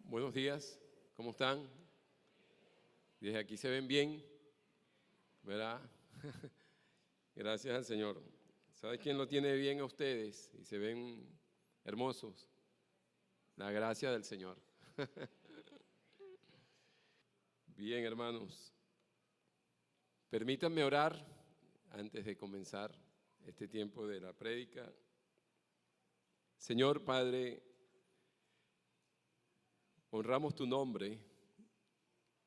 Buenos días, ¿cómo están? Desde aquí se ven bien, ¿verdad? Gracias al Señor. ¿Sabe quién lo tiene bien a ustedes y se ven hermosos? La gracia del Señor. Bien, hermanos. Permítanme orar antes de comenzar este tiempo de la prédica. Señor Padre, honramos tu nombre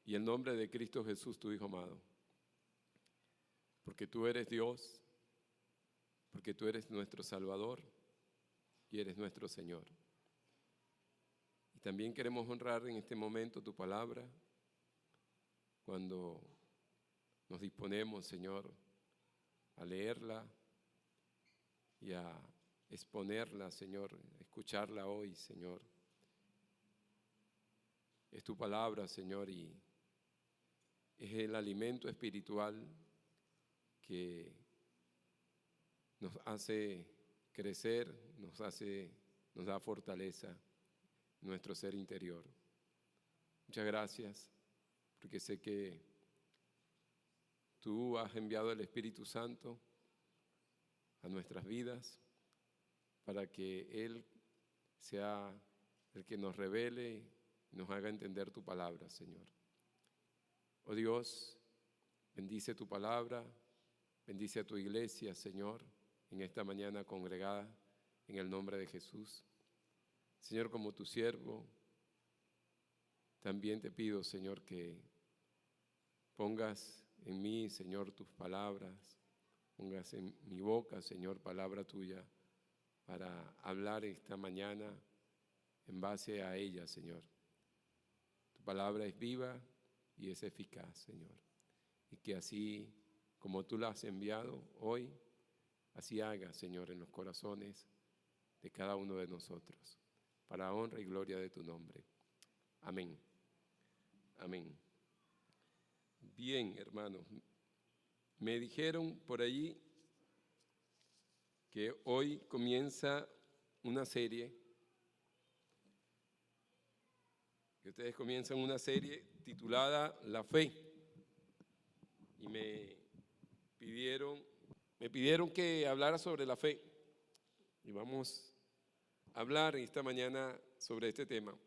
y el nombre de Cristo Jesús, tu Hijo amado, porque tú eres Dios, porque tú eres nuestro Salvador y eres nuestro Señor. Y también queremos honrar en este momento tu palabra cuando nos disponemos, Señor, a leerla y a exponerla, Señor, a escucharla hoy, Señor. Es tu palabra, Señor, y es el alimento espiritual que nos hace crecer, nos da fortaleza en nuestro ser interior. Muchas gracias, porque sé que tú has enviado el Espíritu Santo a nuestras vidas para que Él sea el que nos revele y nos haga entender tu palabra, Señor. Oh Dios, bendice tu palabra, bendice a tu iglesia, Señor, en esta mañana congregada en el nombre de Jesús. Señor, como tu siervo, también te pido, Señor, que pongas en mí, Señor, tus palabras, pongas en mi boca, Señor, palabra tuya, para hablar esta mañana en base a ella, Señor. Tu palabra es viva y es eficaz, Señor. Y que así como tú la has enviado hoy, así haga, Señor, en los corazones de cada uno de nosotros, para honra y gloria de tu nombre. Amén. Amén. Bien, hermanos, me dijeron por allí que hoy comienza una serie, que ustedes comienzan una serie titulada La Fe, y me pidieron que hablara sobre la fe, y vamos a hablar esta mañana sobre este tema.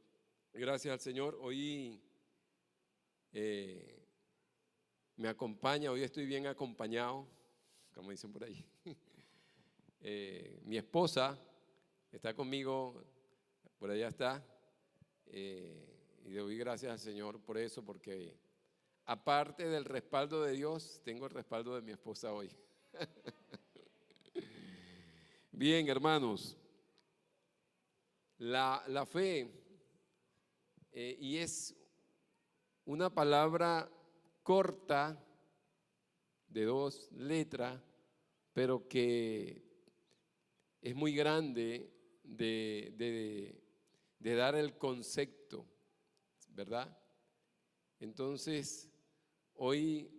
Gracias al Señor, hoy me acompaña, hoy estoy bien acompañado, como dicen por ahí. Mi esposa está conmigo, por allá está, y le doy gracias al Señor por eso, porque aparte del respaldo de Dios, tengo el respaldo de mi esposa hoy. Bien, hermanos, la fe, y es una palabra corta de 2 letras, pero que es muy grande de dar el concepto, ¿verdad? Entonces, hoy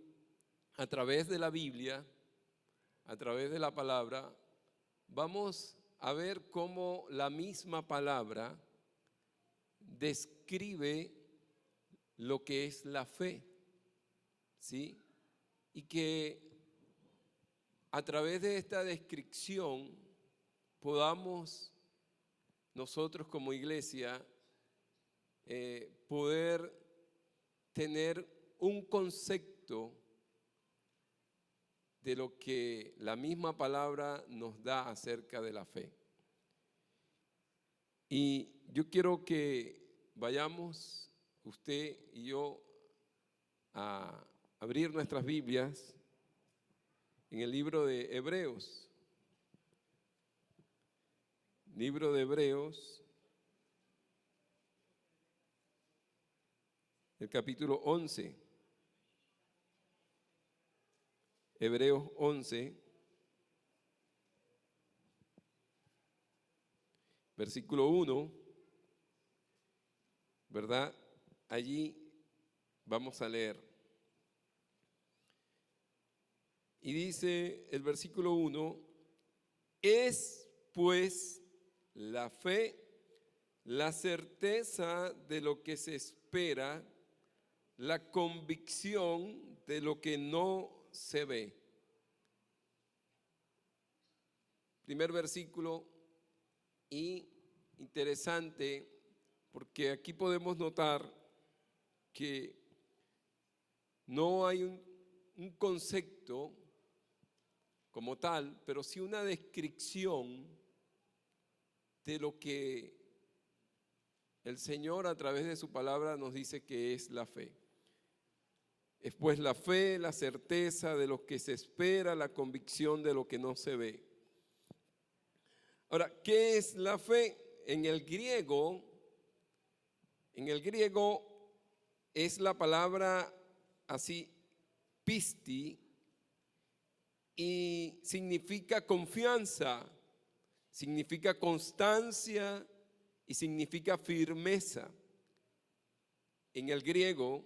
a través de la Biblia, a través de la palabra, vamos a ver cómo la misma palabra describe lo que es la fe, ¿sí? Y que a través de esta descripción podamos nosotros como iglesia poder tener un concepto de lo que la misma palabra nos da acerca de la fe. Y yo quiero que vayamos, usted y yo, a abrir nuestras Biblias en el libro de Hebreos. Libro de Hebreos, el capítulo 11. Hebreos 11, versículo 1, ¿verdad? Allí vamos a leer. Y dice el versículo 1, es pues la fe la certeza de lo que se espera, la convicción de lo que no se ve. Primer versículo, y interesante, porque aquí podemos notar que no hay un concepto como tal, pero sí una descripción de lo que el Señor a través de su palabra nos dice que es la fe. Es pues la fe, la certeza de lo que se espera, la convicción de lo que no se ve. Ahora, ¿qué es la fe? En el griego es la palabra así, pisti, y significa confianza, significa constancia y significa firmeza en el griego,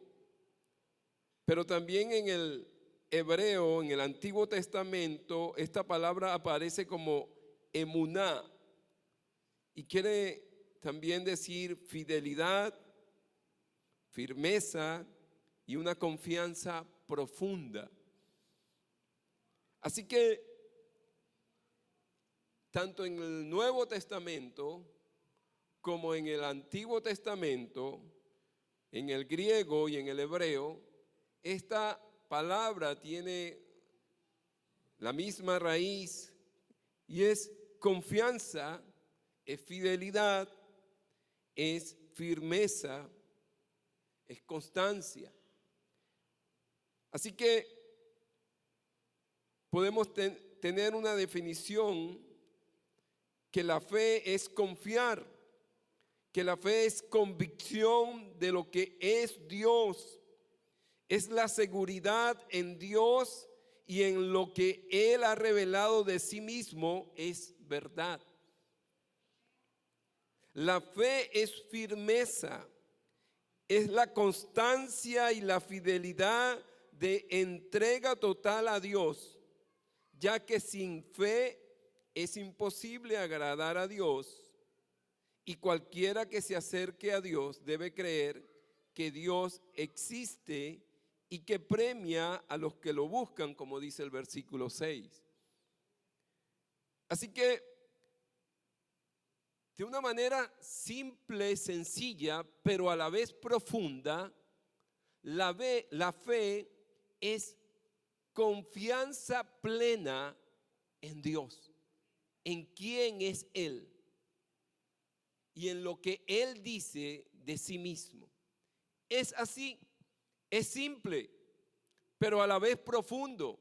pero también en el hebreo, en el Antiguo Testamento, esta palabra aparece como emuná y quiere también decir fidelidad, firmeza y una confianza profunda. Así que tanto en el Nuevo Testamento como en el Antiguo Testamento, en el griego y en el hebreo, esta palabra tiene la misma raíz y es confianza, es fidelidad, es firmeza, es constancia. Así que podemos tener una definición que la fe es confiar, que la fe es convicción de lo que es Dios, es la seguridad en Dios y en lo que Él ha revelado de sí mismo es verdad. La fe es firmeza, es la constancia y la fidelidad de entrega total a Dios, ya que sin fe es imposible agradar a Dios y cualquiera que se acerque a Dios debe creer que Dios existe y que premia a los que lo buscan, como dice el versículo 6. Así que, de una manera simple, sencilla, pero a la vez profunda, la fe es confianza plena en Dios, en quién es Él y en lo que Él dice de sí mismo. Es así, es simple, pero a la vez profundo.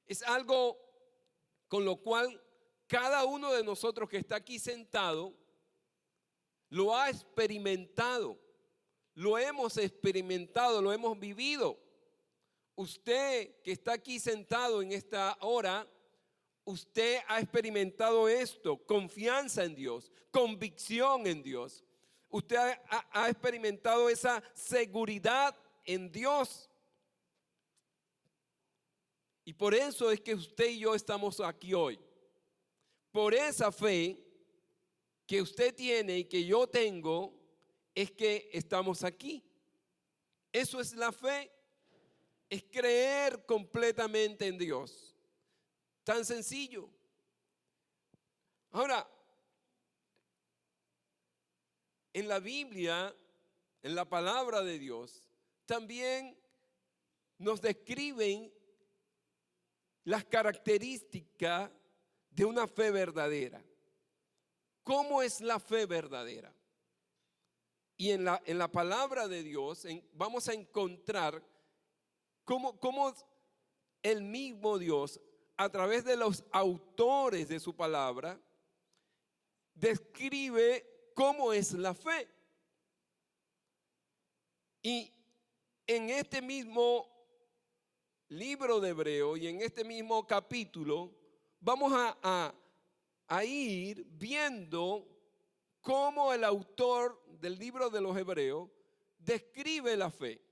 Es algo con lo cual cada uno de nosotros que está aquí sentado lo ha experimentado, lo hemos experimentado, lo hemos vivido. Usted que está aquí sentado en esta hora, usted ha experimentado esto, confianza en Dios, convicción en Dios. Usted ha experimentado esa seguridad en Dios. Y por eso es que usted y yo estamos aquí hoy. Por esa fe que usted tiene y que yo tengo, es que estamos aquí. Eso es la fe, es creer completamente en Dios. Tan sencillo. Ahora, en la Biblia, en la palabra de Dios, también nos describen las características de una fe verdadera. ¿Cómo es la fe verdadera? Y en la palabra de Dios vamos a encontrar cómo el mismo Dios, a través de los autores de su palabra, describe cómo es la fe. Y en este mismo libro de Hebreo y en este mismo capítulo vamos a ir viendo cómo el autor del libro de los Hebreos describe la fe.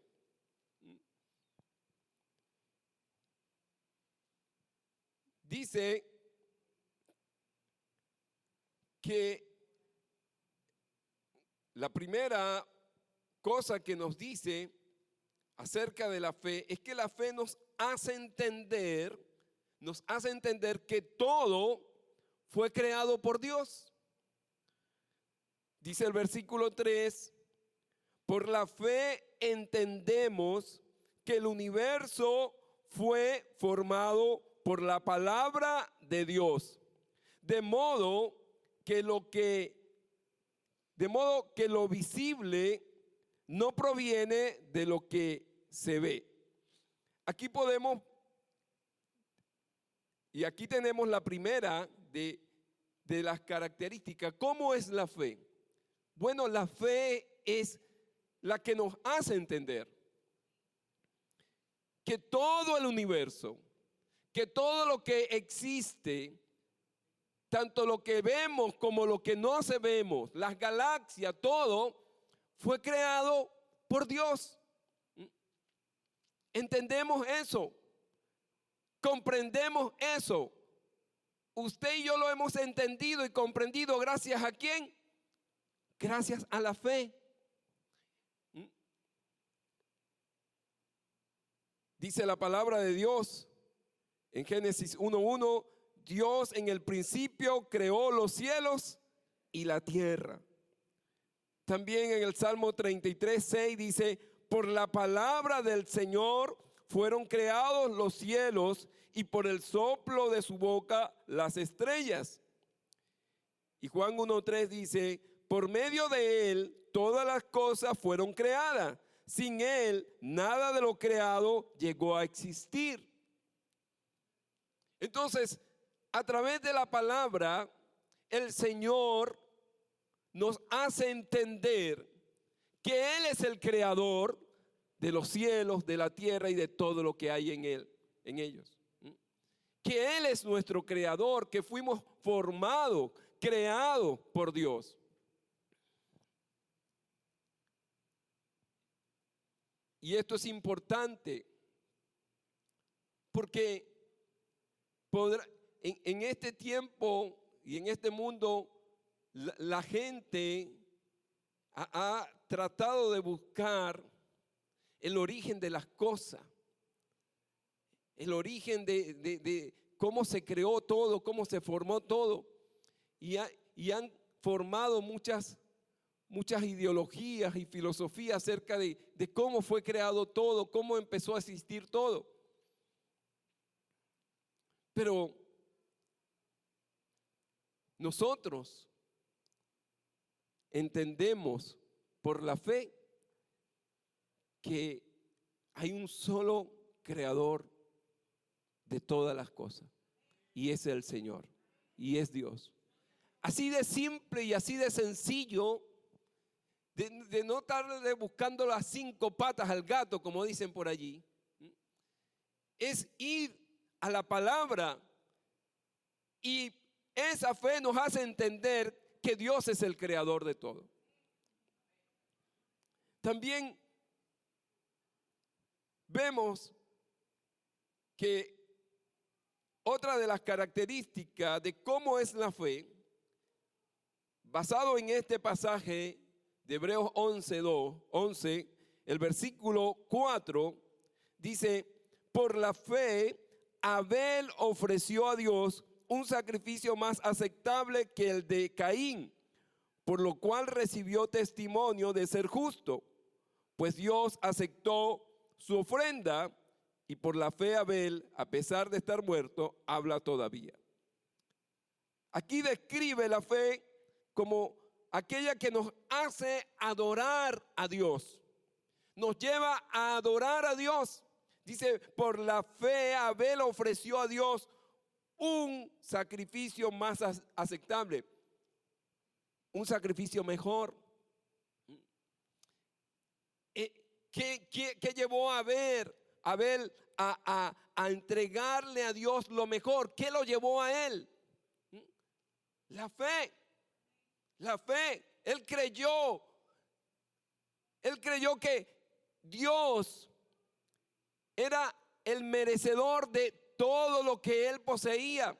Dice que La primera cosa que nos dice acerca de la fe es que la fe nos hace entender que todo fue creado por Dios. Dice el versículo 3, por la fe entendemos que el universo fue formado por la palabra de Dios, de modo que lo visible no proviene de lo que se ve. Aquí tenemos la primera de las características. ¿Cómo es la fe? Bueno, la fe es la que nos hace entender que todo el universo, que todo lo que existe, tanto lo que vemos como lo que no se vemos, las galaxias, todo fue creado por Dios. Entendemos eso, comprendemos eso. Usted y yo lo hemos entendido y comprendido gracias a ¿quién? Gracias a la fe. Dice la palabra de Dios en Génesis 1:1, Dios en el principio creó los cielos y la tierra. También en el Salmo 33:6 dice, por la palabra del Señor fueron creados los cielos y por el soplo de su boca las estrellas. Y Juan 1:3 dice, por medio de él todas las cosas fueron creadas. Sin él nada de lo creado llegó a existir. Entonces, a través de la palabra, el Señor nos hace entender que Él es el creador de los cielos, de la tierra y de todo lo que hay en ellos. Que Él es nuestro creador, que fuimos formados, creados por Dios. Y esto es importante porque en este tiempo y en este mundo la gente ha tratado de buscar el origen de las cosas, el origen de cómo se creó todo, cómo se formó todo, y han formado muchas ideologías y filosofías acerca de cómo fue creado todo, cómo empezó a existir todo. Pero nosotros entendemos por la fe que hay un solo creador de todas las cosas, y es el Señor, y es Dios. Así de simple y así de sencillo, de no estar buscando las 5 patas al gato, como dicen por allí, es ir a la palabra, y esa fe nos hace entender que Dios es el creador de todo. También vemos que otra de las características de cómo es la fe, basado en este pasaje de Hebreos 11, el versículo 4, dice, por la fe Abel ofreció a Dios un sacrificio más aceptable que el de Caín, por lo cual recibió testimonio de ser justo, pues Dios aceptó su ofrenda, y por la fe Abel, a pesar de estar muerto, habla todavía. Aquí describe la fe como aquella que nos hace adorar a Dios, nos lleva a adorar a Dios. Dice, por la fe Abel ofreció a Dios un sacrificio más aceptable, un sacrificio mejor. ¿Qué llevó a Abel a entregarle a Dios lo mejor? ¿Qué lo llevó a él? La fe. Él creyó que Dios era el merecedor de todo lo que él poseía,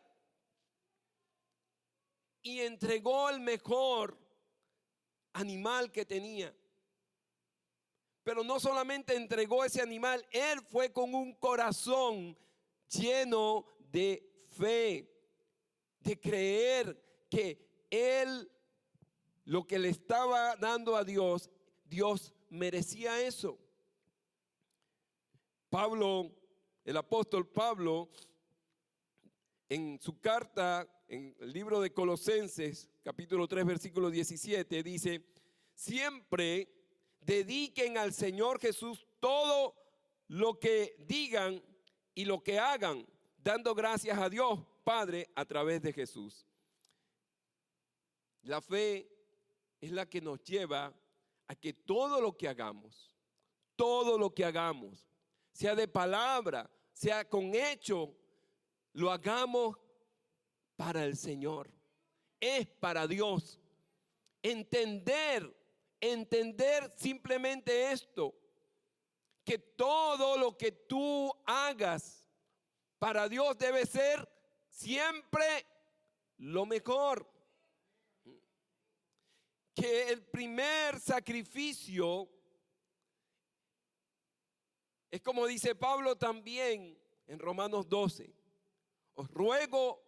y entregó el mejor animal que tenía. Pero no solamente entregó ese animal, él fue con un corazón lleno de fe, de creer que él, lo que le estaba dando a Dios, Dios merecía eso. Pablo, el apóstol Pablo, en su carta, en el libro de Colosenses, capítulo 3, versículo 17, dice: siempre dediquen al Señor Jesús todo lo que digan y lo que hagan, dando gracias a Dios Padre a través de Jesús. La fe es la que nos lleva a que todo lo que hagamos, sea de palabra, sea con hecho, lo hagamos para el Señor. Es para Dios. Entender simplemente esto, que todo lo que tú hagas para Dios debe ser siempre lo mejor. Que el primer sacrificio es como dice Pablo también en Romanos 12. Os ruego,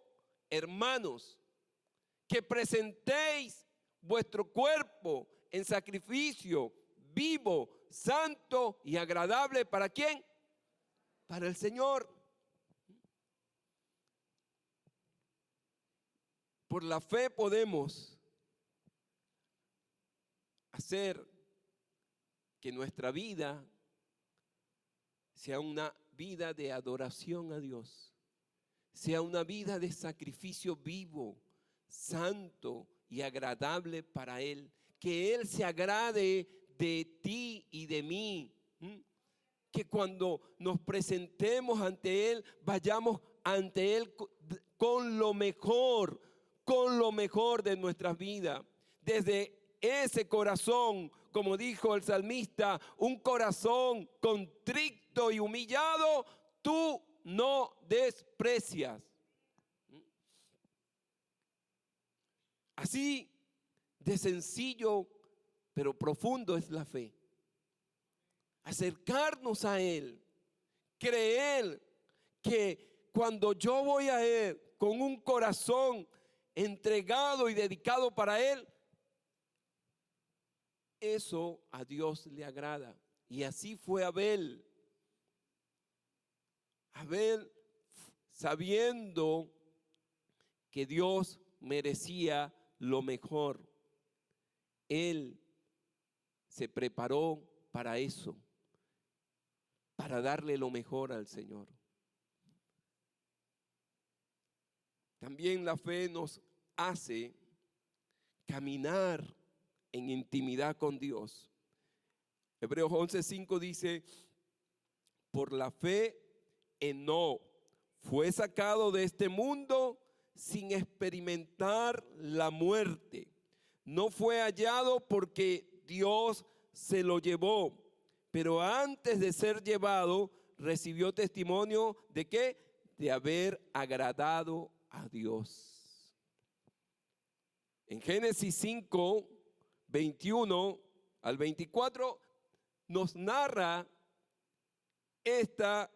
hermanos, que presentéis vuestro cuerpo en sacrificio vivo, santo y agradable. ¿Para quién? Para el Señor. Por la fe podemos hacer que nuestra vida sea una vida de adoración a Dios, sea una vida de sacrificio vivo, santo y agradable para Él. Que Él se agrade de ti y de mí. Que cuando nos presentemos ante Él, vayamos ante Él con lo mejor de nuestras vidas. Desde ese corazón, como dijo el salmista, un corazón contrito y humillado, tú no desprecias. Así de sencillo, pero profundo es la fe. Acercarnos a Él, creer que cuando yo voy a Él con un corazón entregado y dedicado para Él, eso a Dios le agrada. Y así fue Abel. Abel, sabiendo que Dios merecía lo mejor, él se preparó para eso, para darle lo mejor al Señor. También la fe nos hace caminar en intimidad con Dios. Hebreos 11:5 dice: por la fe Enoc fue sacado de este mundo sin experimentar la muerte. No fue hallado porque Dios se lo llevó, pero antes de ser llevado recibió testimonio de ¿qué? De haber agradado a Dios. En Génesis 5, 21 al 24 nos narra esta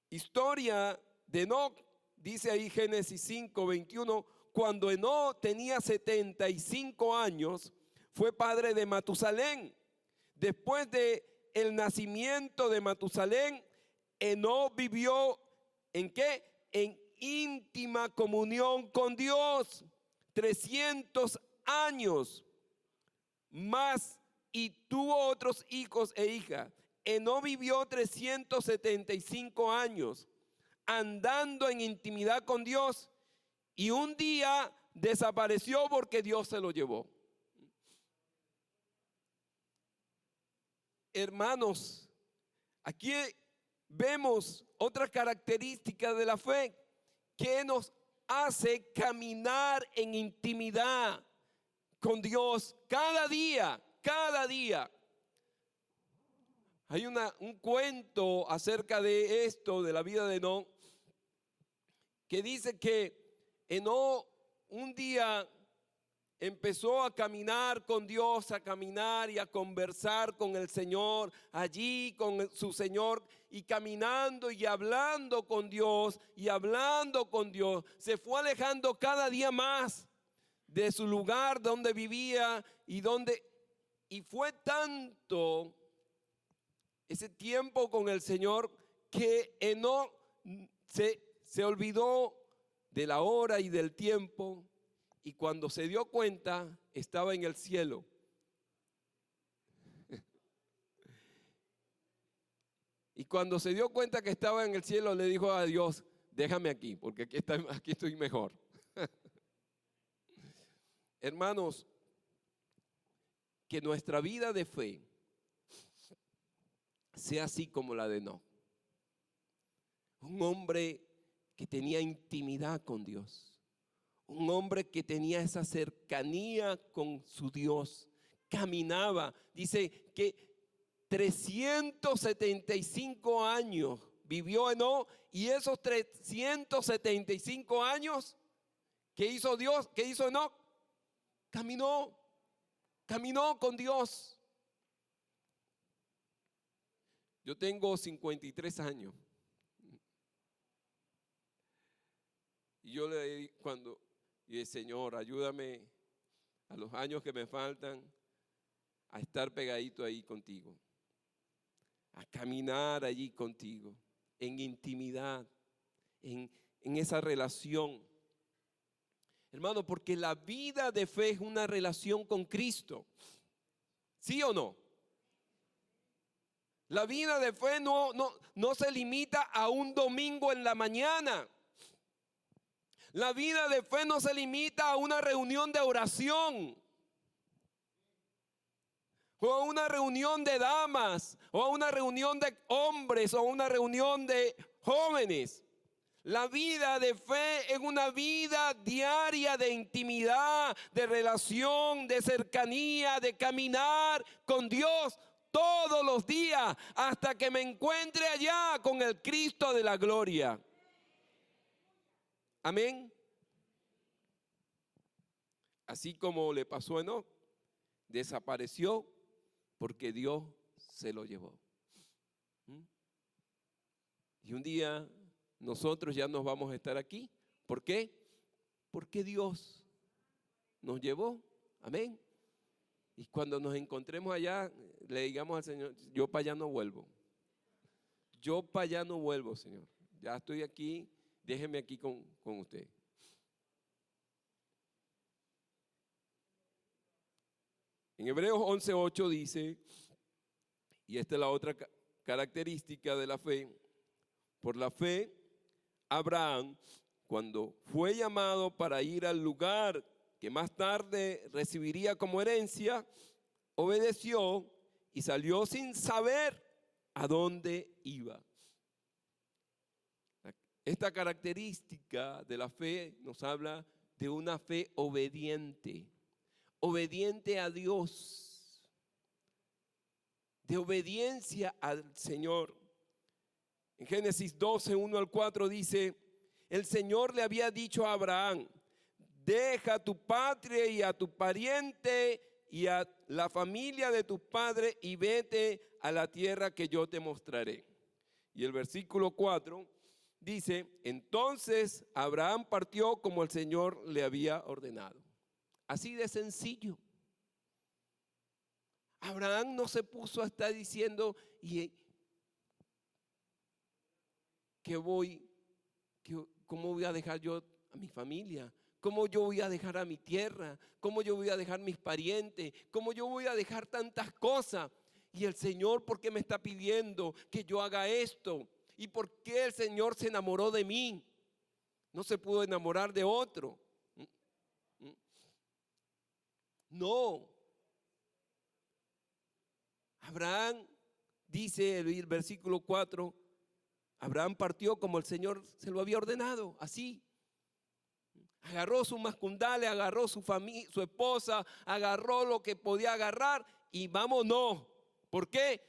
historia de Enoc. Dice ahí Génesis 5, 21, cuando Enoc tenía 75 años, fue padre de Matusalén. Después de el nacimiento de Matusalén, Enoc vivió ¿en qué? En íntima comunión con Dios, 300 años más, y tuvo otros hijos e hijas. Enoc vivió 375 años andando en intimidad con Dios, y un día desapareció porque Dios se lo llevó. Hermanos, aquí vemos otra característica de la fe que nos hace caminar en intimidad con Dios cada día, cada día. Hay un cuento acerca de esto, de la vida de Enoc, que dice que Enoc un día empezó a caminar con Dios, a caminar y a conversar con el Señor, allí con su Señor, y caminando y hablando con Dios, y hablando con Dios, se fue alejando cada día más de su lugar donde vivía y fue tanto ese tiempo con el Señor que Enoc se olvidó de la hora y del tiempo, y cuando se dio cuenta estaba en el cielo. Y cuando se dio cuenta que estaba en el cielo, le dijo a Dios: déjame aquí, porque aquí estoy mejor. Hermanos, que nuestra vida de fe sea así como la de Enoc. Un hombre que tenía intimidad con Dios. Un hombre que tenía esa cercanía con su Dios. Caminaba. Dice que 375 años vivió Enoc, y esos 375 años, ¿qué hizo Dios? ¿Qué hizo Enoc? Caminó con Dios. Yo tengo 53 años. Y yo le di dije: Señor, ayúdame a los años que me faltan a estar pegadito ahí contigo, a caminar allí contigo, en intimidad, en esa relación. Hermano, porque la vida de fe es una relación con Cristo. ¿Sí o no? La vida de fe no se limita a un domingo en la mañana. La vida de fe no se limita a una reunión de oración, o a una reunión de damas, o a una reunión de hombres, o a una reunión de jóvenes. La vida de fe es una vida diaria de intimidad, de relación, de cercanía, de caminar con Dios todos los días hasta que me encuentre allá con el Cristo de la gloria. Amén. Así como le pasó a Enoc, desapareció porque Dios se lo llevó. Y un día nosotros ya nos vamos a estar aquí. ¿Por qué? Porque Dios nos llevó. Amén. Y cuando nos encontremos allá, le digamos al Señor: yo para allá no vuelvo. Yo para allá no vuelvo, Señor. Ya estoy aquí, déjeme aquí con usted. En Hebreos 11:8 dice, y esta es la otra característica de la fe: por la fe, Abraham, cuando fue llamado para ir al lugar que más tarde recibiría como herencia, obedeció y salió sin saber a dónde iba. Esta característica de la fe nos habla de una fe obediente, obediente a Dios, de obediencia al Señor. En Génesis 12, 1 al 4 dice: el Señor le había dicho a Abraham: deja tu patria y a tu pariente y a la familia de tus padres y vete a la tierra que yo te mostraré. Y el versículo 4 dice: entonces Abraham partió como el Señor le había ordenado. Así de sencillo. Abraham no se puso a estar diciendo: ¿cómo voy a dejar yo a mi familia? ¿Cómo yo voy a dejar a mi tierra? ¿Cómo yo voy a dejar mis parientes? ¿Cómo yo voy a dejar tantas cosas? Y el Señor, ¿por qué me está pidiendo que yo haga esto? ¿Y por qué el Señor se enamoró de mí? No se pudo enamorar de otro. No. Abraham, dice el versículo 4, Abraham partió como el Señor se lo había ordenado, así. Agarró sus mascundales, agarró su familia, su esposa, agarró lo que podía agarrar y vámonos. ¿Por qué?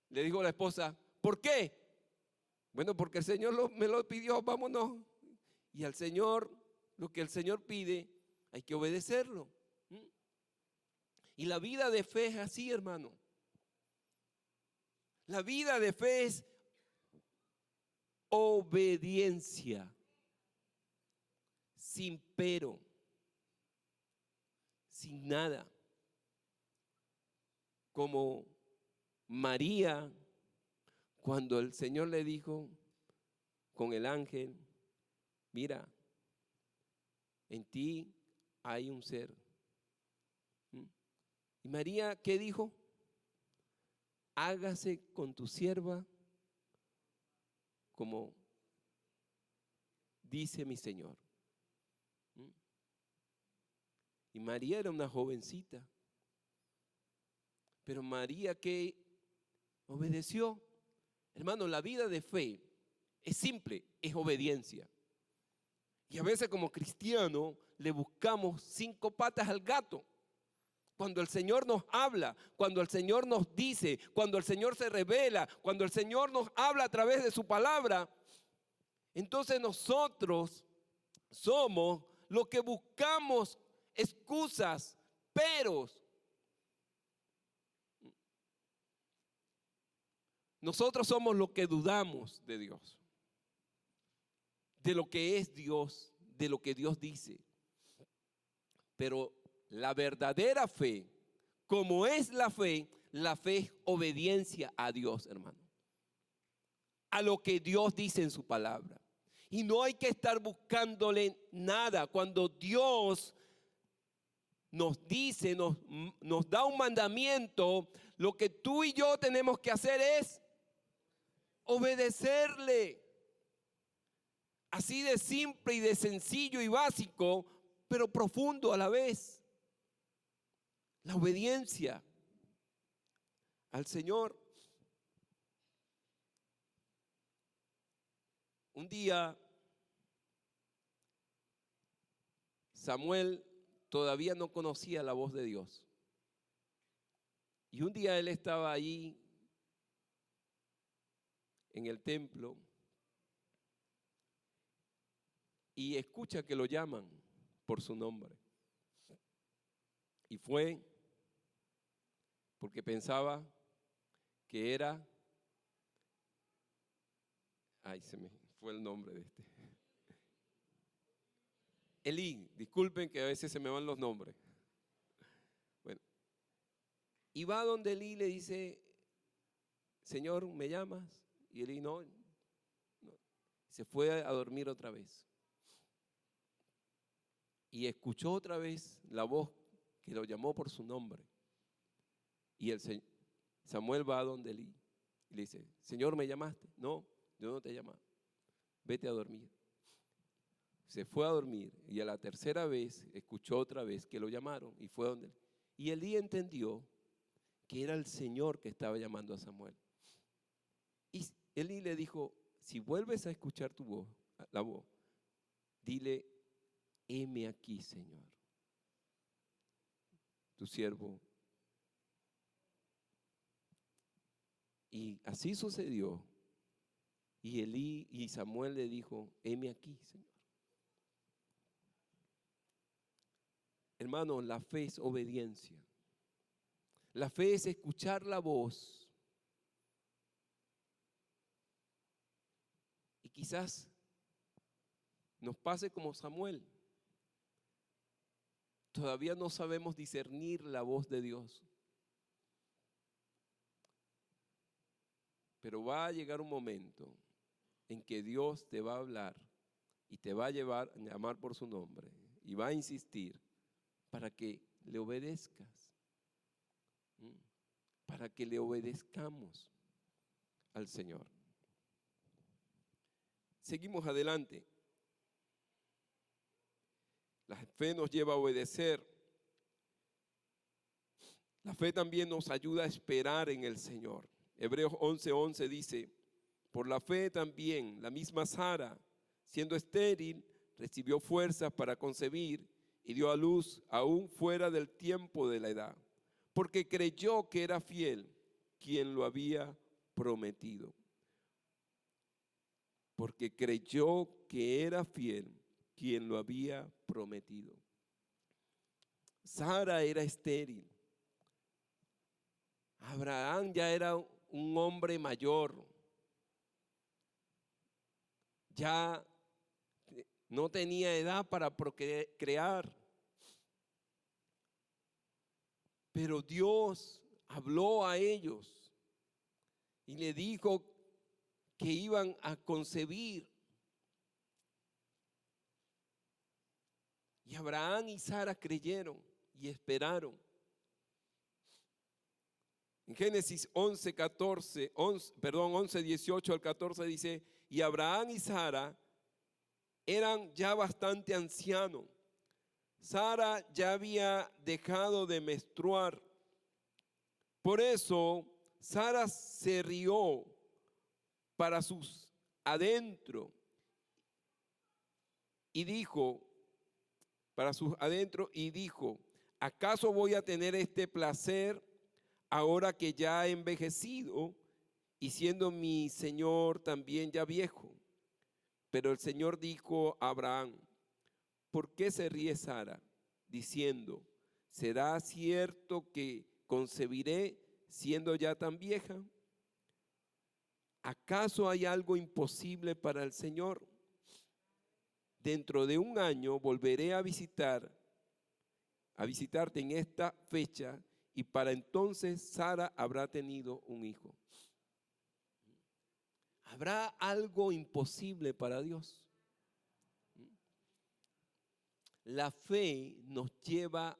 Le dijo la esposa: ¿por qué? Bueno, porque el Señor me lo pidió, vámonos. Y al Señor, lo que el Señor pide, hay que obedecerlo. ¿Mm? Y la vida de fe es así, hermano. La vida de fe es obediencia, sin pero, sin nada. Como María, cuando el Señor le dijo con el ángel, mira, en ti hay un ser. ¿Y María qué dijo? Hágase con tu sierva como dice mi Señor. Y María era una jovencita. Pero María que obedeció. Hermano, la vida de fe es simple, es obediencia. Y a veces como cristianos le buscamos 5 patas al gato. Cuando el Señor nos habla, cuando el Señor nos dice, cuando el Señor se revela, cuando el Señor nos habla a través de su palabra, entonces nosotros somos los que buscamos excusas, peros. Nosotros somos los que dudamos de Dios, de lo que es Dios, de lo que Dios dice. Pero la verdadera fe, como es la fe es obediencia a Dios, hermano. A lo que Dios dice en su palabra. Y no hay que estar buscándole nada. Cuando Dios nos dice, nos da un mandamiento, lo que tú y yo tenemos que hacer es obedecerle. Así de simple y de sencillo y básico, pero profundo a la vez. La obediencia al Señor. Un día Samuel todavía no conocía la voz de Dios. Y un día él estaba ahí en el templo y escucha que lo llaman por su nombre. Y fue porque pensaba que era, ay, se me fue el nombre de este. Elí, disculpen que a veces se me van los nombres. Bueno, y va donde Elí y le dice, Señor, ¿me llamas? Y Elí no. Se fue a dormir otra vez. Y escuchó otra vez la voz que lo llamó por su nombre. Y Samuel va a donde Elí y le dice, Señor, ¿me llamaste? No, yo no te he llamado. Vete a dormir. Se fue a dormir y a la tercera vez escuchó otra vez que lo llamaron y fue donde Elí. Y Elí entendió que era el Señor que estaba llamando a Samuel. Y Elí le dijo, si vuelves a escuchar tu voz, la voz, dile, heme aquí, Señor, tu siervo. Y así sucedió. Y Elí y Samuel le dijo, heme aquí, Señor. Hermano, la fe es obediencia. La fe es escuchar la voz. Y quizás nos pase como Samuel. Todavía no sabemos discernir la voz de Dios. Pero va a llegar un momento en que Dios te va a hablar y te va a llamar por su nombre y va a insistir para que le obedezcas, para que le obedezcamos al Señor. Seguimos adelante. La fe nos lleva a obedecer. La fe también nos ayuda a esperar en el Señor. Hebreos 11:11 dice, por la fe también la misma Sara, siendo estéril, recibió fuerzas para concebir y dio a luz aún fuera del tiempo de la edad, porque creyó que era fiel quien lo había prometido. Porque creyó que era fiel quien lo había prometido. Sara era estéril. Abraham ya era un hombre mayor. Ya no tenía edad para procrear. Pero Dios habló a ellos y le dijo que iban a concebir. Y Abraham y Sara creyeron y esperaron. En Génesis 11, 18 al 14 dice, y Abraham y Sara eran ya bastante ancianos. Sara ya había dejado de menstruar. Por eso Sara se rió para sus adentro y dijo, ¿acaso voy a tener este placer ahora que ya he envejecido y siendo mi Señor también ya viejo? Pero el Señor dijo a Abraham, ¿por qué se ríe Sara? Diciendo, ¿será cierto que concebiré siendo ya tan vieja? ¿Acaso hay algo imposible para el Señor? Dentro de un año volveré a visitarte en esta fecha, y para entonces Sara habrá tenido un hijo. ¿Habrá algo imposible para Dios? La fe nos lleva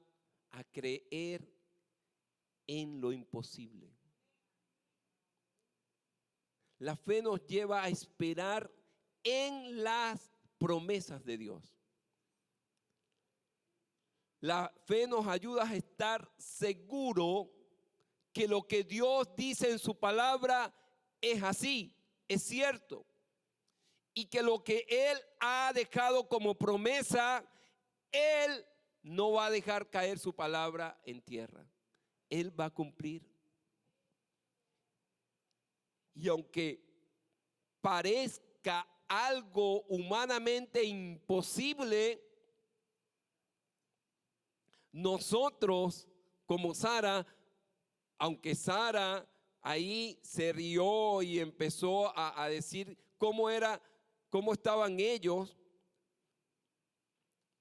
a creer en lo imposible. La fe nos lleva a esperar en las promesas de Dios. La fe nos ayuda a estar seguro que lo que Dios dice en su palabra es así, es cierto. Y que lo que Él ha dejado como promesa, Él no va a dejar caer su palabra en tierra. Él va a cumplir. Y aunque parezca algo humanamente imposible, nosotros como Sara, aunque Sara ahí se rió y empezó a decir cómo estaban ellos,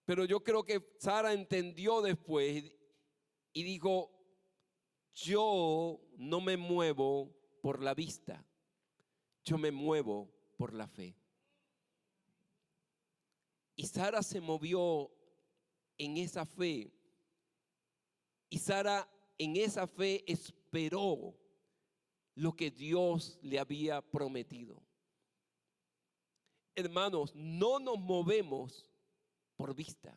pero yo creo que Sara entendió después y dijo, yo no me muevo por la vista, yo me muevo por la fe. Y Sara se movió en esa fe. Y Sara en esa fe esperó lo que Dios le había prometido. Hermanos, no nos movemos por vista.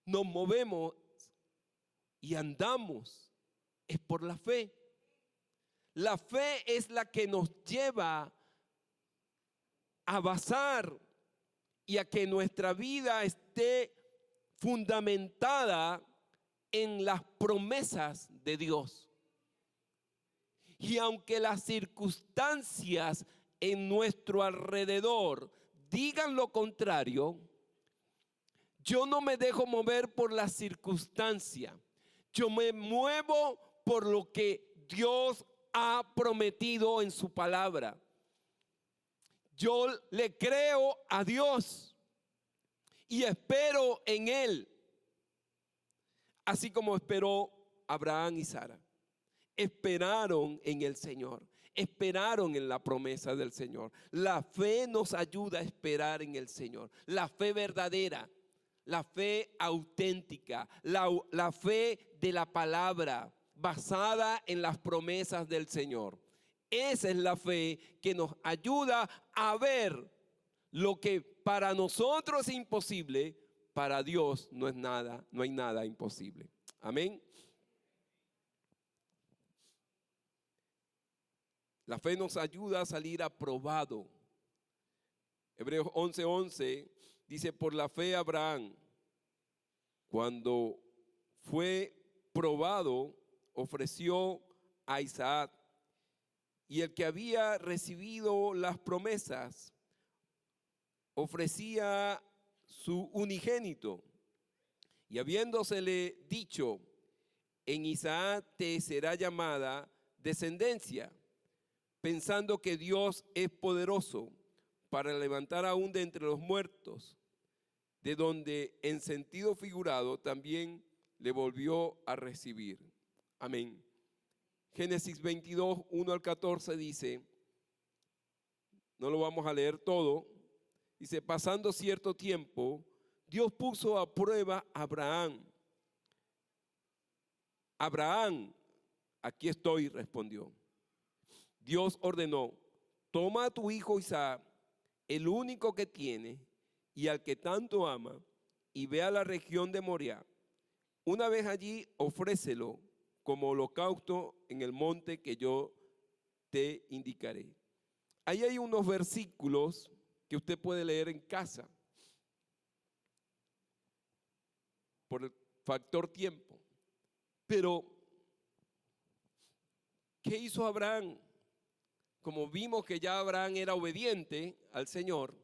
Nos movemos y andamos es por la fe. La fe es la que nos lleva a basar y a que nuestra vida esté fundamentada en las promesas de Dios. Y aunque las circunstancias en nuestro alrededor digan lo contrario, yo no me dejo mover por la circunstancia. Yo me muevo por lo que Dios ha prometido en su palabra. Yo le creo a Dios y espero en Él, así como esperó Abraham y Sara. Esperaron en el Señor, esperaron en la promesa del Señor. La fe nos ayuda a esperar en el Señor. La fe verdadera, la fe auténtica, la fe de la palabra basada en las promesas del Señor. Esa es la fe que nos ayuda a ver lo que para nosotros es imposible, para Dios no es nada, no hay nada imposible. Amén. La fe nos ayuda a salir aprobado. Hebreos 11:11 dice, por la fe Abraham, cuando fue probado, ofreció a Isaac. Y el que había recibido las promesas ofrecía su unigénito. Y habiéndosele dicho, en Isaac te será llamada descendencia, pensando que Dios es poderoso para levantar aún de entre los muertos, de donde en sentido figurado también le volvió a recibir. Amén. Génesis 22, 1 al 14 dice, no lo vamos a leer todo, dice, pasando cierto tiempo, Dios puso a prueba a Abraham. Abraham, aquí estoy, respondió. Dios ordenó, toma a tu hijo Isaac, el único que tiene y al que tanto ama, y ve a la región de Moriah. Una vez allí, ofrécelo como holocausto en el monte que yo te indicaré. Ahí hay unos versículos que usted puede leer en casa por el factor tiempo. Pero, ¿qué hizo Abraham? Como vimos que ya Abraham era obediente al Señor,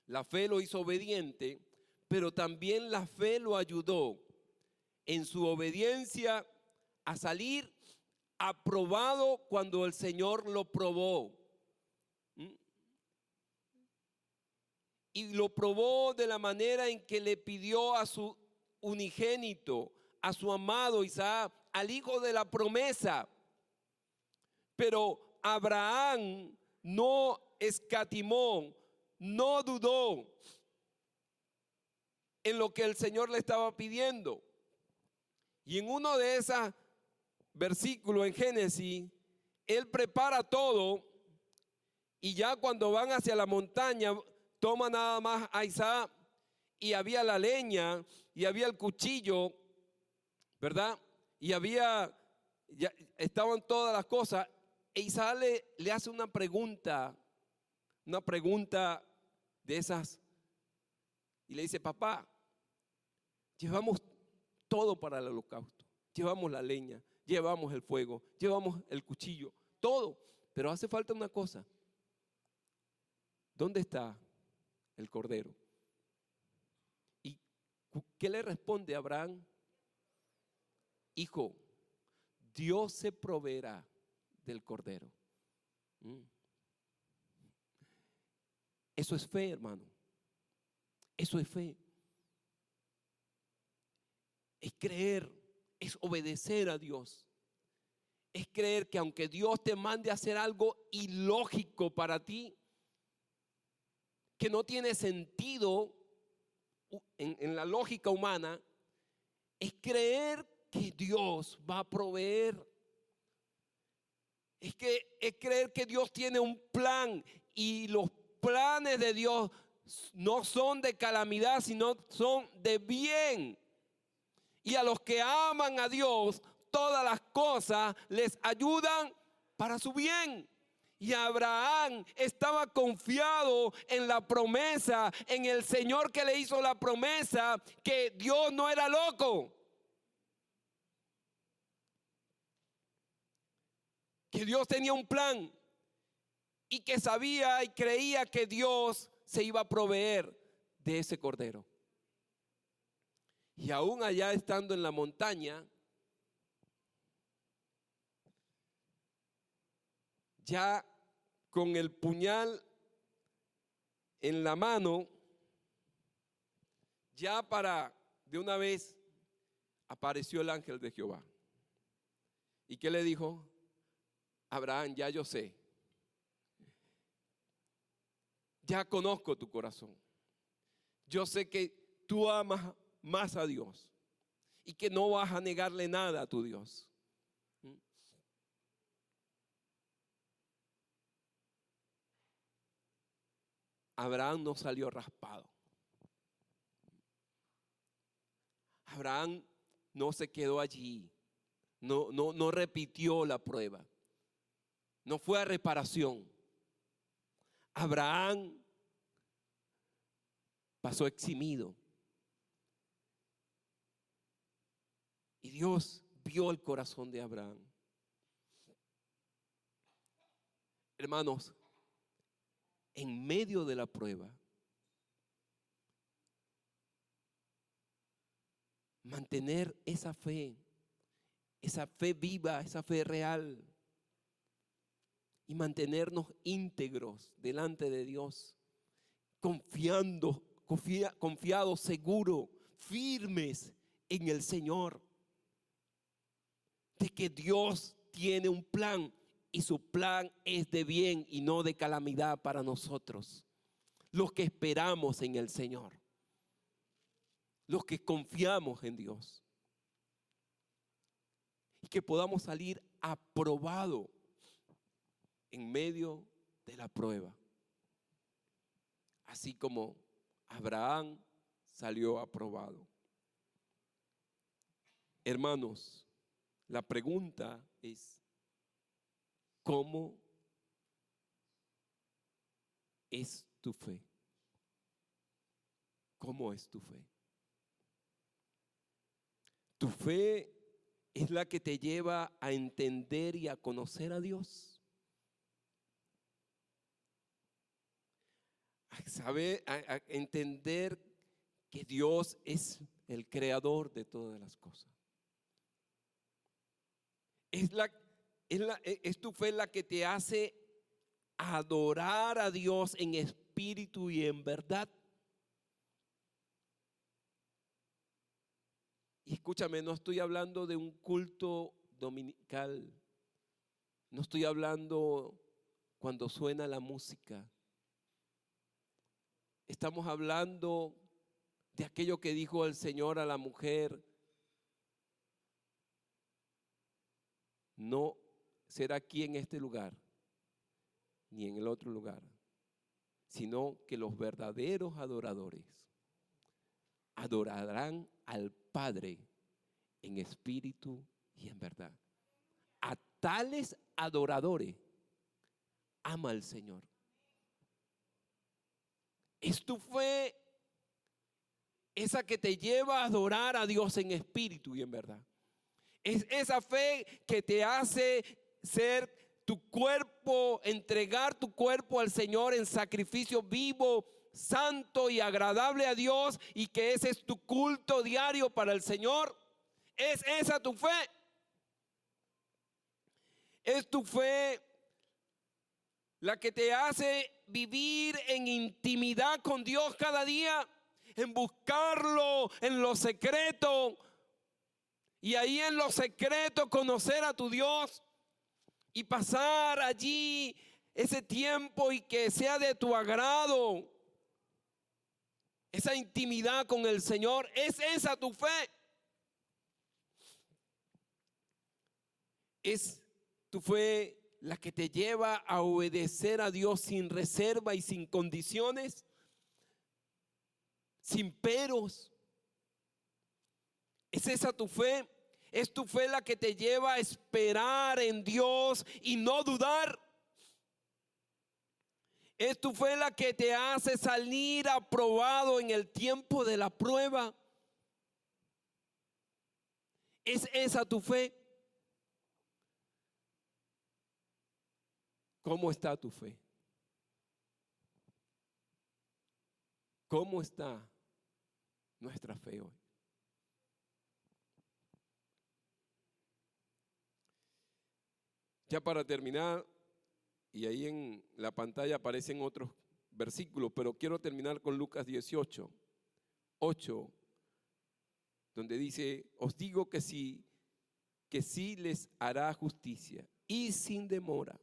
la fe lo hizo obediente, pero también la fe lo ayudó en su obediencia a salir aprobado cuando el Señor lo probó. Y lo probó de la manera en que le pidió a su unigénito, a su amado Isaac, al hijo de la promesa. Pero Abraham no escatimó, no dudó en lo que el Señor le estaba pidiendo. Y en uno de esos versículos en Génesis, él prepara todo y ya cuando van hacia la montaña, toma nada más a Isaac y había la leña y había el cuchillo, ¿verdad? Y había, ya estaban todas las cosas. E Isaac le hace una pregunta de esas y le dice, papá, llevamos todo para el holocausto, llevamos la leña, llevamos el fuego, llevamos el cuchillo, todo, pero hace falta una cosa. ¿Dónde está el cordero? ¿Y qué le responde Abraham? Hijo, Dios se proveerá del cordero. Eso es fe, hermano. Eso es fe. Es creer, es obedecer a Dios. Es creer que aunque Dios te mande a hacer algo ilógico para ti, que no tiene sentido en la lógica humana, es creer que Dios va a proveer. Es creer que Dios tiene un plan y los planes de Dios no son de calamidad, sino son de bien. Y a los que aman a Dios, todas las cosas les ayudan para su bien. Y Abraham estaba confiado en la promesa, en el Señor que le hizo la promesa, que Dios no era loco, que Dios tenía un plan y que sabía y creía que Dios se iba a proveer de ese cordero. Y aún allá estando en la montaña, ya con el puñal en la mano, ya para de una vez apareció el ángel de Jehová. ¿Y qué le dijo? Abraham, ya yo sé, ya conozco tu corazón. Yo sé que tú amas más a Dios y que no vas a negarle nada a tu Dios. Abraham no salió raspado. Abraham no se quedó allí. No repitió la prueba. No fue a reparación. Abraham pasó eximido. Y Dios vio el corazón de Abraham. Hermanos, en medio de la prueba, mantener esa fe viva, esa fe real, y mantenernos íntegros delante de Dios, confiados, seguros, firmes en el Señor, de que Dios tiene un plan y su plan es de bien y no de calamidad para nosotros, los que esperamos en el Señor, los que confiamos en Dios, y que podamos salir aprobados en medio de la prueba, así como Abraham salió aprobado. Hermanos, la pregunta es, ¿cómo es tu fe? ¿Cómo es tu fe? ¿Tu fe es la que te lleva a entender y a conocer a Dios? A saber, a entender que Dios es el creador de todas las cosas. Es tu fe la que te hace adorar a Dios en espíritu y en verdad. Y escúchame, no estoy hablando de un culto dominical. No estoy hablando cuando suena la música. Estamos hablando de aquello que dijo el Señor a la mujer: no será aquí en este lugar, ni en el otro lugar, sino que los verdaderos adoradores adorarán al Padre en espíritu y en verdad. A tales adoradores ama el Señor. Es tu fe esa que te lleva a adorar a Dios en espíritu y en verdad. Es esa fe que te hace ser tu cuerpo, entregar tu cuerpo al Señor en sacrificio vivo, santo y agradable a Dios, y que ese es tu culto diario para el Señor. ¿Es esa tu fe? ¿Es tu fe la que te hace vivir en intimidad con Dios cada día, en buscarlo en lo secreto, y ahí en lo secreto conocer a tu Dios y pasar allí ese tiempo y que sea de tu agrado esa intimidad con el Señor? ¿Es esa tu fe? ¿Es tu fe la que te lleva a obedecer a Dios sin reserva y sin condiciones, sin peros? ¿Es esa tu fe? ¿Es tu fe la que te lleva a esperar en Dios y no dudar? ¿Es tu fe la que te hace salir aprobado en el tiempo de la prueba? ¿Es esa tu fe? ¿Cómo está tu fe? ¿Cómo está nuestra fe hoy? Ya para terminar, y ahí en la pantalla aparecen otros versículos, pero quiero terminar con Lucas 18, 8, donde dice: os digo que sí les hará justicia y sin demora.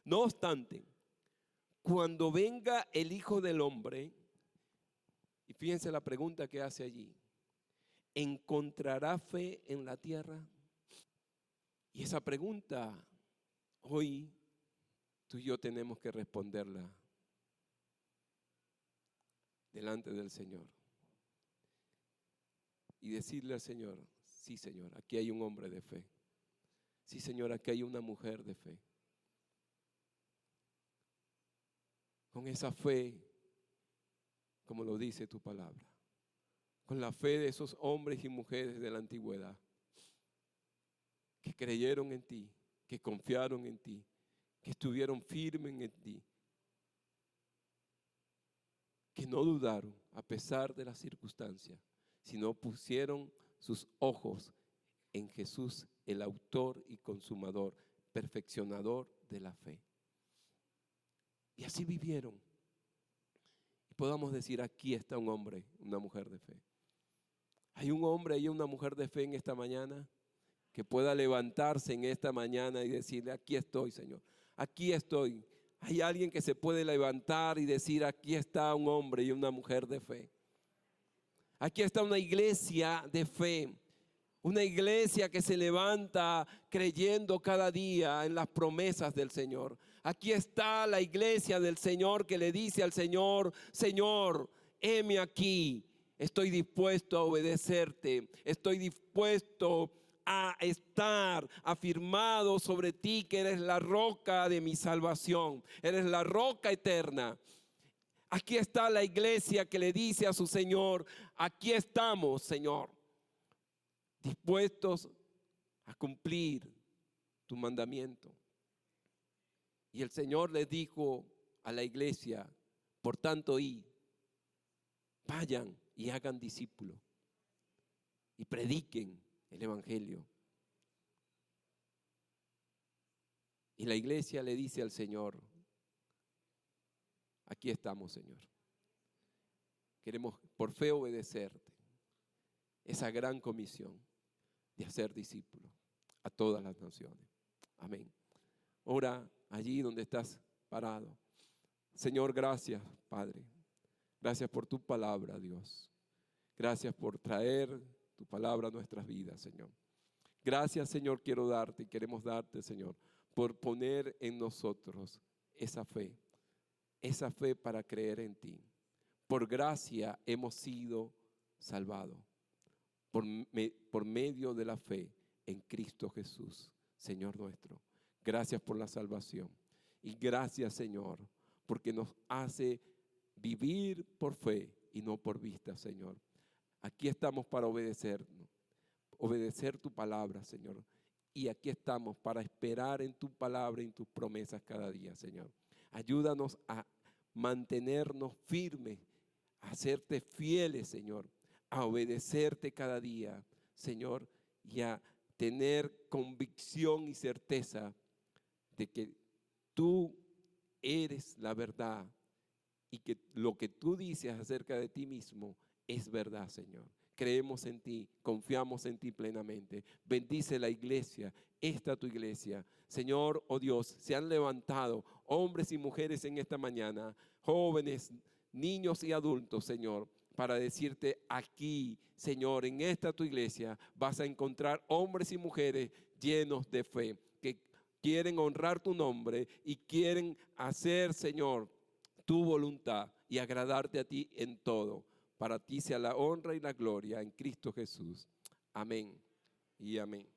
No obstante, cuando venga el Hijo del Hombre, y fíjense la pregunta que hace allí: ¿encontrará fe en la tierra? Y esa pregunta hoy tú y yo tenemos que responderla delante del Señor y decirle al Señor: sí, Señor, aquí hay un hombre de fe. Sí, Señor, aquí hay una mujer de fe. Con esa fe, como lo dice tu palabra, con la fe de esos hombres y mujeres de la antigüedad que creyeron en ti, que confiaron en ti, que estuvieron firmes en ti, que no dudaron a pesar de las circunstancias, sino pusieron sus ojos en Jesús, el autor y consumador, perfeccionador de la fe. Y así vivieron. Y podamos decir, aquí está un hombre, una mujer de fe. ¿Hay un hombre y una mujer de fe en esta mañana que pueda levantarse en esta mañana y decirle, aquí estoy, Señor, aquí estoy? Hay alguien que se puede levantar y decir, aquí está un hombre y una mujer de fe. Aquí está una iglesia de fe, una iglesia que se levanta creyendo cada día en las promesas del Señor. Aquí está la iglesia del Señor que le dice al Señor, Señor, heme aquí, estoy dispuesto a obedecerte, estoy dispuesto a estar afirmado sobre ti, que eres la roca de mi salvación, eres la roca eterna. Aquí está la iglesia que le dice a su Señor, aquí estamos, Señor, dispuestos a cumplir tu mandamiento. Y el Señor les dijo a la iglesia, por tanto, vayan y hagan discípulos y prediquen el evangelio. Y la iglesia le dice al Señor, aquí estamos, Señor. Queremos por fe obedecerte esa gran comisión de hacer discípulos a todas las naciones. Amén. Ora allí donde estás parado. Señor, gracias, Padre. Gracias por tu palabra, Dios. Gracias por traer tu palabra a nuestras vidas, Señor. Gracias, Señor, quiero darte y queremos darte, Señor, por poner en nosotros esa fe para creer en ti. Por gracia hemos sido salvados, por medio de la fe en Cristo Jesús, Señor nuestro. Gracias por la salvación. Y gracias, Señor, porque nos hace vivir por fe y no por vista, Señor. Aquí estamos para obedecer tu palabra, Señor. Y aquí estamos para esperar en tu palabra y en tus promesas cada día, Señor. Ayúdanos a mantenernos firmes, a serte fieles, Señor, a obedecerte cada día, Señor, y a tener convicción y certeza de que tú eres la verdad y que lo que tú dices acerca de ti mismo es verdad, Señor. Creemos en ti, confiamos en ti plenamente. Bendice la iglesia, esta tu iglesia. Señor, oh Dios, se han levantado hombres y mujeres en esta mañana, jóvenes, niños y adultos, Señor, para decirte aquí, Señor, en esta tu iglesia vas a encontrar hombres y mujeres llenos de fe, que quieren honrar tu nombre y quieren hacer, Señor, tu voluntad y agradarte a ti en todo. Para ti sea la honra y la gloria en Cristo Jesús. Amén y amén.